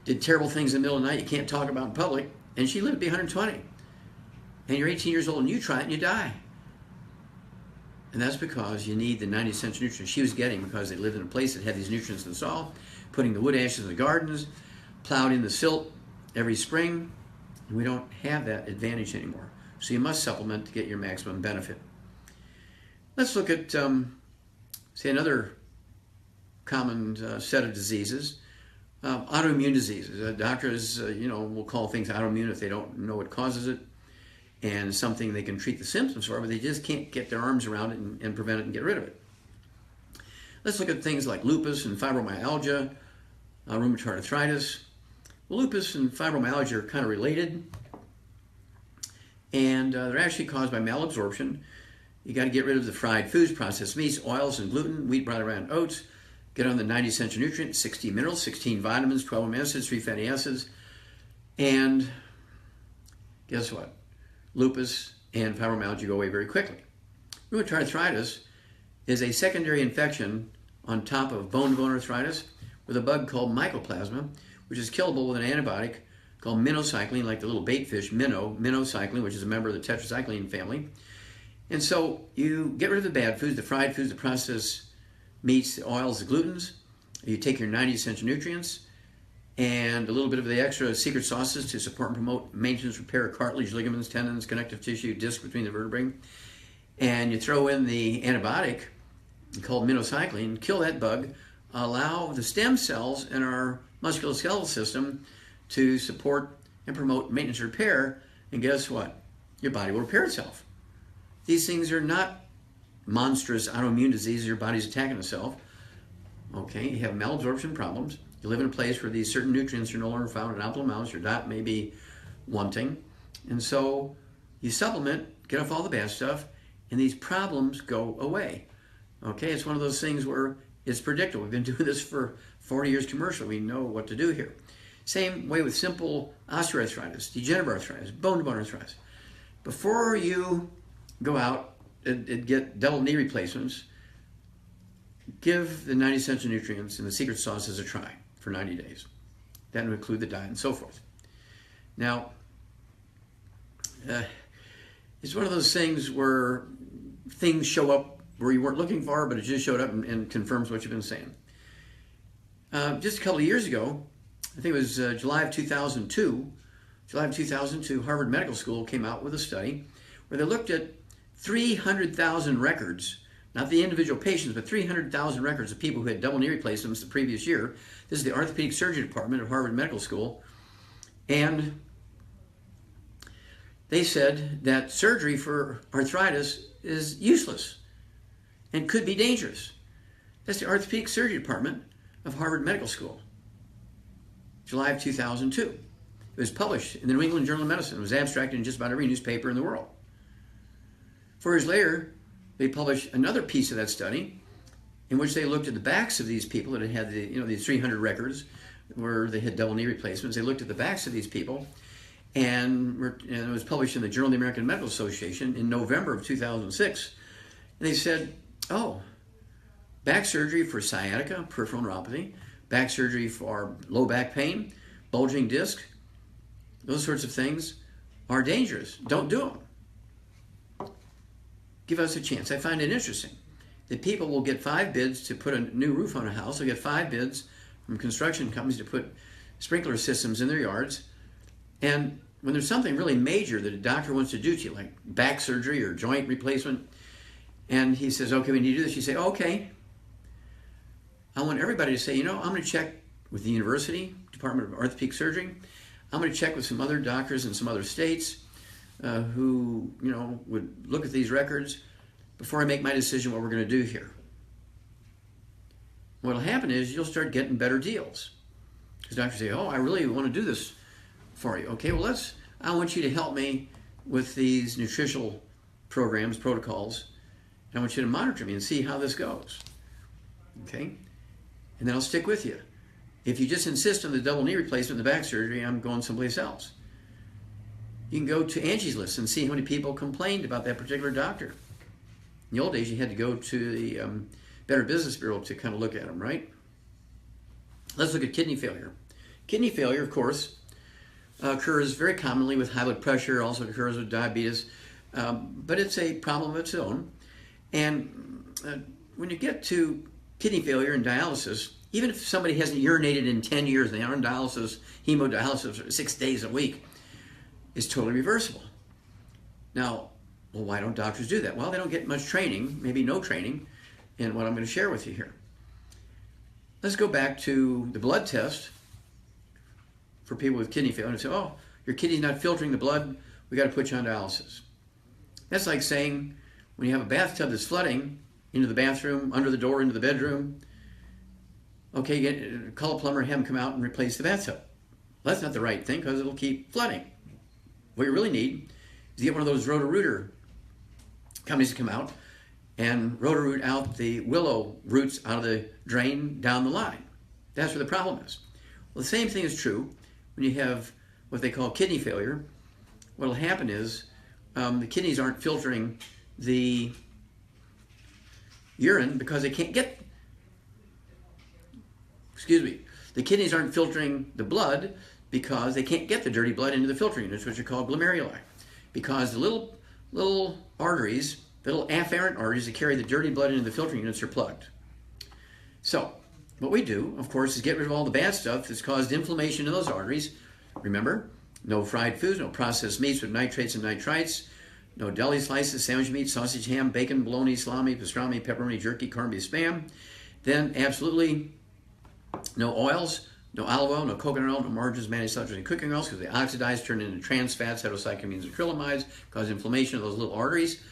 did terrible things in the middle of the night you can't talk about in public, and she lived to be 120. And you're 18 years old and you try it and you die. And that's because you need the 90 essential nutrients she was getting because they lived in a place that had these nutrients in the soil, putting the wood ashes in the gardens, plowed in the silt every spring, and we don't have that advantage anymore. So you must supplement to get your maximum benefit. Let's look at, say, another common set of diseases, autoimmune diseases. Doctors, will call things autoimmune if they don't know what causes it, and something they can treat the symptoms for, but they just can't get their arms around it and prevent it and get rid of it. Let's look at things like lupus and fibromyalgia, rheumatoid arthritis. Well, lupus and fibromyalgia are kind of related, and they're actually caused by malabsorption. You got to get rid of the fried foods, processed meats, oils, and gluten, wheat, rye, and oats. Get on the 90 essential nutrients, 16 minerals, 16 vitamins, 12 amino acids, 3 fatty acids, and guess what? Lupus and fibromyalgia go away very quickly. Rheumatoid arthritis is a secondary infection on top of bone-to-bone arthritis with a bug called mycoplasma, which is killable with an antibiotic called minocycline, like the little bait fish, minocycline, which is a member of the tetracycline family. And so you get rid of the bad foods, the fried foods, the processed meats, the oils, the glutens. You take your 90 essential nutrients and a little bit of the extra secret sauces to support and promote maintenance, repair of cartilage, ligaments, tendons, connective tissue, disc between the vertebrae. And you throw in the antibiotic called minocycline, kill that bug, allow the stem cells in our musculoskeletal system to support and promote maintenance repair, and guess what? Your body will repair itself. These things are not monstrous autoimmune diseases your body's attacking itself. Okay, you have malabsorption problems, You live in a place where these certain nutrients are no longer found in optimal amounts, your diet may be wanting, and so you supplement, get off all the bad stuff, and these problems go away. Okay, it's one of those things where it's predictable. We've been doing this for 40 years commercial. We know what to do here. Same way with simple osteoarthritis, degenerative arthritis, bone-to-bone arthritis. Before you go out and get double knee replacements, give the 90 essential nutrients and the secret sauces a try for 90 days. That would include the diet and so forth. Now, it's one of those things where things show up where you weren't looking for, but it just showed up and confirms what you've been saying. Just a couple of years ago, I think it was July of 2002, Harvard Medical School came out with a study where they looked at 300,000 records, not the individual patients, but 300,000 records of people who had double knee replacements the previous year. This is the orthopedic surgery department of Harvard Medical School. And they said that surgery for arthritis is useless and could be dangerous. That's the orthopedic surgery department of Harvard Medical School, July of 2002. It was published in the New England Journal of Medicine. It was abstracted in just about every newspaper in the world. 4 years later, they published another piece of that study in which they looked at the backs of these people that had these 300 records where they had double knee replacements. They looked at the backs of these people, and it was published in the Journal of the American Medical Association in November of 2006. And they said, oh, back surgery for sciatica, peripheral neuropathy, back surgery for low back pain, bulging disc, those sorts of things are dangerous. Don't do them. Give us a chance. I find it interesting that people will get 5 bids to put a new roof on a house. They'll get 5 bids from construction companies to put sprinkler systems in their yards. And when there's something really major that a doctor wants to do to you, like back surgery or joint replacement, and he says, okay, we need to do this, you say, okay. I want everybody to say, I'm going to check with the university, Department of Orthopedic Surgery. I'm going to check with some other doctors in some other states who, would look at these records before I make my decision what we're going to do here. What will happen is you'll start getting better deals. Because doctors say, oh, I really want to do this for you. Okay, well, I want you to help me with these nutritional programs, protocols, and I want you to monitor me and see how this goes. Okay? And then I'll stick with you. If you just insist on the double knee replacement and the back surgery, I'm going someplace else. You can go to Angie's List and see how many people complained about that particular doctor. In the old days, you had to go to the Better Business Bureau to kind of look at them, right? Let's look at kidney failure. Kidney failure, of course, occurs very commonly with high blood pressure, also occurs with diabetes, but it's a problem of its own. And when you get to kidney failure and dialysis, even if somebody hasn't urinated in 10 years and they are on dialysis, hemodialysis 6 days a week, it's totally reversible. Now, well, why don't doctors do that? Well, they don't get much training, maybe no training, in what I'm going to share with you here. Let's go back to the blood test for people with kidney failure and say, oh, your kidney's not filtering the blood, we got to put you on dialysis. That's like saying when you have a bathtub that's flooding into the bathroom, under the door, into the bedroom, okay, call a plumber, have him come out and replace the bathtub. Well, that's not the right thing because it'll keep flooding. What you really need is to get one of those Roto-Rooter companies to come out and Roto-Root out the willow roots out of the drain down the line. That's where the problem is. Well, the same thing is true when you have what they call kidney failure. What will happen is the kidneys aren't filtering the urine because they can't get, the kidneys aren't filtering the blood because they can't get the dirty blood into the filtering units, which are called glomeruli. Because the little arteries, little afferent arteries that carry the dirty blood into the filtering units are plugged. So, what we do, of course, is get rid of all the bad stuff that's caused inflammation in those arteries. Remember, no fried foods, no processed meats with nitrates and nitrites, no deli slices, sandwich meat, sausage, ham, bacon, bologna, salami, pastrami, pepperoni, jerky, corned beef, spam. Then absolutely no oils, no olive oil, no coconut oil, no margarines, mayonnaise, sulfurs, and cooking oils because they oxidize, turn into trans fats, heterocyclamines, and acrylamides, cause inflammation of those little arteries.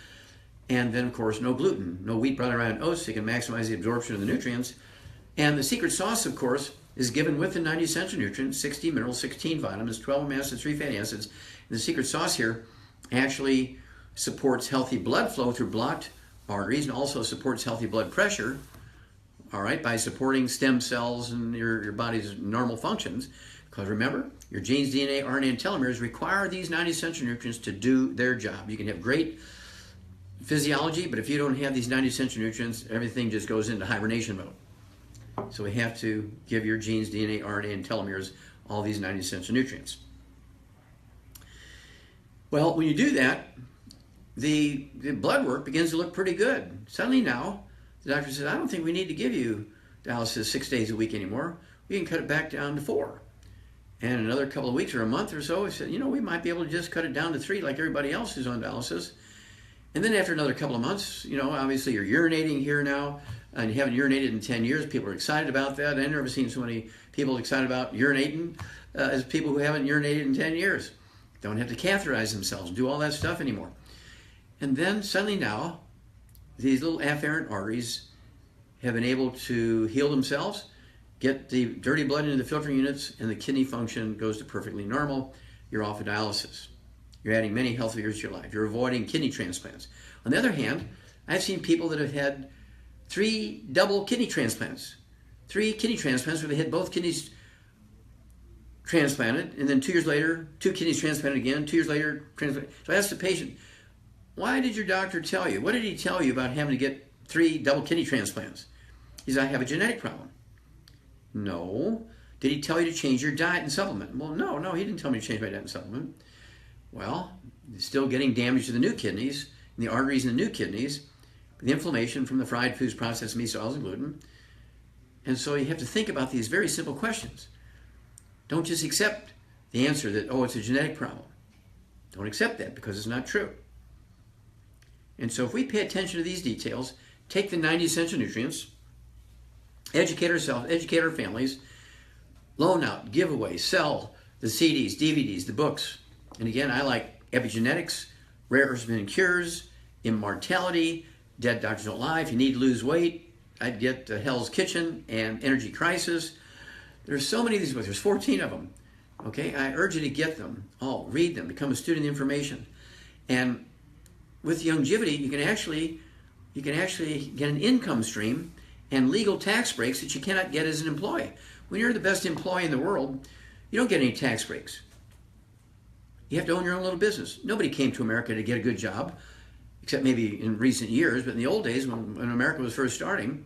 And then, of course, no gluten, no wheat, brown, rye, and oats, so you can maximize the absorption of the nutrients. And the secret sauce, of course, is given with the 90 essential nutrients, 60 minerals, 16 vitamins, 12 amino acids, 3 fatty acids. And the secret sauce here actually supports healthy blood flow through blocked arteries and also supports healthy blood pressure, all right, by supporting stem cells and your body's normal functions. Because remember, your genes, DNA, RNA, and telomeres require these 90 essential nutrients to do their job. You can have great physiology, but if you don't have these 90 essential nutrients, everything just goes into hibernation mode. So we have to give your genes, DNA, RNA, and telomeres all these 90 essential nutrients. Well, when you do that, the blood work begins to look pretty good. Suddenly now, the doctor says, I don't think we need to give you dialysis 6 days a week anymore. We can cut it back down to 4. And another couple of weeks or a month or so, he said, we might be able to just cut it down to 3 like everybody else who's on dialysis. And then after another couple of months, obviously you're urinating here now, and you haven't urinated in 10 years. People are excited about that. I've never seen so many people excited about urinating as people who haven't urinated in 10 years. Don't have to catheterize themselves, do all that stuff anymore. And then suddenly now, these little afferent arteries have been able to heal themselves, get the dirty blood into the filtering units, and the kidney function goes to perfectly normal. You're off of dialysis. You're adding many healthy years to your life. You're avoiding kidney transplants. On the other hand, I've seen people that have had 3 double kidney transplants. 3 kidney transplants where they had both kidneys transplanted, and then 2 years later, 2 kidneys transplanted again, 2 years later, transplanted. So I asked the patient, why did your doctor tell you? What did he tell you about having to get 3 double kidney transplants? He said, I have a genetic problem. No. Did he tell you to change your diet and supplement? Well, no, he didn't tell me to change my diet and supplement. Well, still getting damage to the new kidneys, and the arteries in the new kidneys, the inflammation from the fried foods, processed meats, oils, and gluten. And so you have to think about these very simple questions. Don't just accept the answer that, it's a genetic problem. Don't accept that because it's not true. And so if we pay attention to these details, take the 90 essential nutrients, educate ourselves, educate our families, loan out, give away, sell the CDs, DVDs, the books. And again, I like epigenetics, rare earths and cures, immortality, dead doctors don't lie. If you need to lose weight, I'd get Hell's Kitchen and Energy Crisis. There's so many of these books. There's 14 of them. Okay, I urge you to get them all, read them, become a student of the information. And with longevity, you can actually get an income stream and legal tax breaks that you cannot get as an employee. When you're the best employee in the world, you don't get any tax breaks. You have to own your own little business. Nobody came to America to get a good job, except maybe in recent years, but in the old days when America was first starting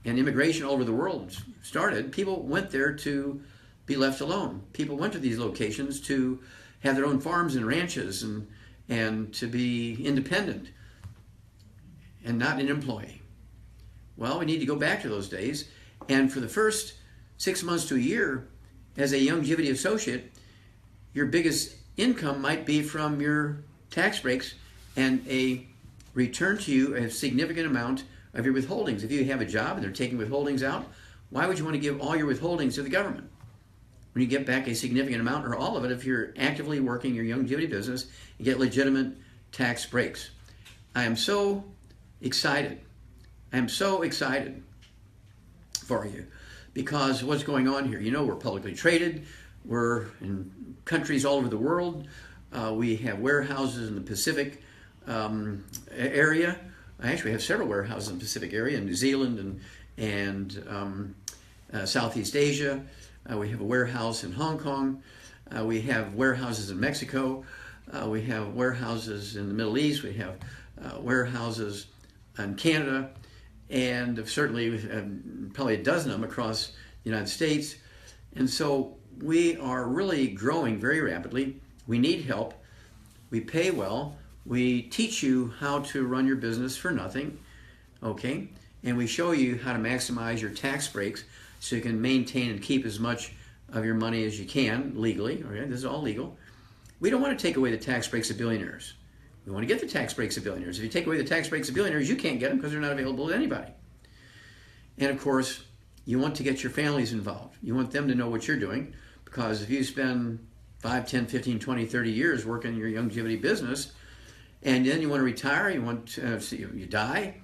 and immigration all over the world started, people went there to be left alone. People went to these locations to have their own farms and ranches and to be independent and not an employee. Well, we need to go back to those days. And for the first 6 months to a year, as a longevity associate, your biggest income might be from your tax breaks and a return to you a significant amount of your withholdings. If you have a job and they're taking withholdings out, why would you want to give all your withholdings to the government when you get back a significant amount or all of it if you're actively working your longevity business and get legitimate tax breaks? I am so excited. I am so excited for you because what's going on here. We're publicly traded. We're in countries all over the world. We have warehouses in the Pacific area. I actually have several warehouses in the Pacific area, in New Zealand and Southeast Asia. We have a warehouse in Hong Kong. We have warehouses in Mexico. We have warehouses in the Middle East. We have warehouses in Canada. And certainly probably a dozen of them across the United States. And so we are really growing very rapidly. We need help. We pay well. We teach you how to run your business for nothing, okay? And we show you how to maximize your tax breaks so you can maintain and keep as much of your money as you can legally, okay? This is all legal. We don't want to take away the tax breaks of billionaires. We want to get the tax breaks of billionaires. If you take away the tax breaks of billionaires, you can't get them because they're not available to anybody. And of course, you want to get your families involved. You want them to know what you're doing because if you spend 5, 10, 15, 20, 30 years working in your longevity business and then you want to retire, you die,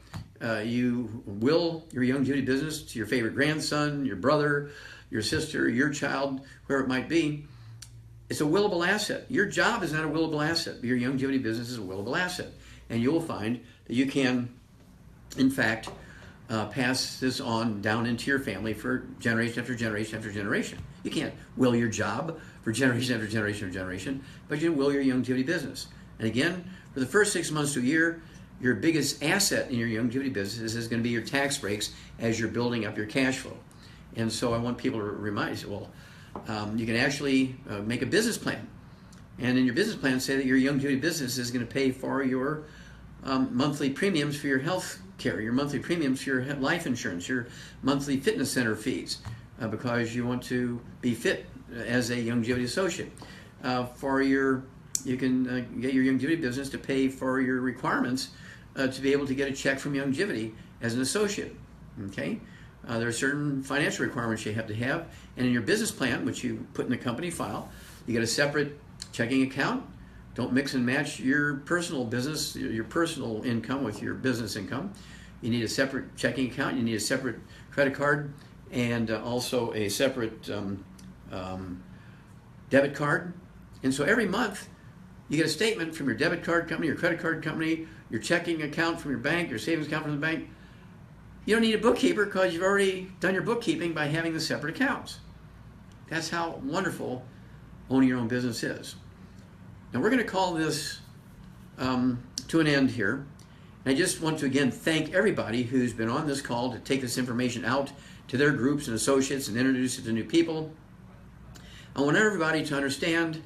you will your Youngevity business to your favorite grandson, your brother, your sister, your child, whoever it might be. It's a willable asset. Your job is not a willable asset, but your Youngevity business is a willable asset. And you will find that you can, in fact, pass this on down into your family for generation after generation after generation. You can't will your job for generation after generation after generation, but you can will your Youngevity business. And again, for the first 6 months to a year, your biggest asset in your Youngevity business is going to be your tax breaks as you're building up your cash flow. And so I want people to remind you, well, you can actually make a business plan. And in your business plan, say that your Youngevity business is going to pay for your monthly premiums for your health care, your monthly premiums for your life insurance, your monthly fitness center fees, because you want to be fit as a Youngevity associate. You can get your Youngevity business to pay for your requirements to be able to get a check from Youngevity as an associate. Okay, there are certain financial requirements you have to have, and in your business plan, which you put in the company file, you get a separate checking account. Don't mix and match your personal business, your personal income with your business income. You need a separate checking account. You need a separate credit card, and also a separate debit card. And so every month, you get a statement from your debit card company, your credit card company, your checking account from your bank, your savings account from the bank. You don't need a bookkeeper because you've already done your bookkeeping by having the separate accounts. That's how wonderful owning your own business is. Now we're going to call this to an end here. And I just want to again thank everybody who's been on this call to take this information out to their groups and associates and introduce it to new people. I want everybody to understand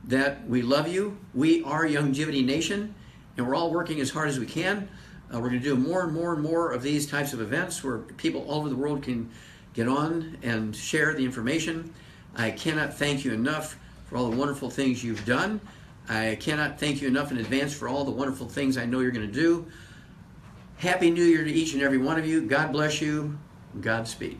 that we love you. We are Youngevity Nation, and we're all working as hard as we can. We're going to do more and more and more of these types of events where people all over the world can get on and share the information. I cannot thank you enough for all the wonderful things you've done. I cannot thank you enough in advance for all the wonderful things I know you're going to do. Happy New Year to each and every one of you. God bless you. Godspeed.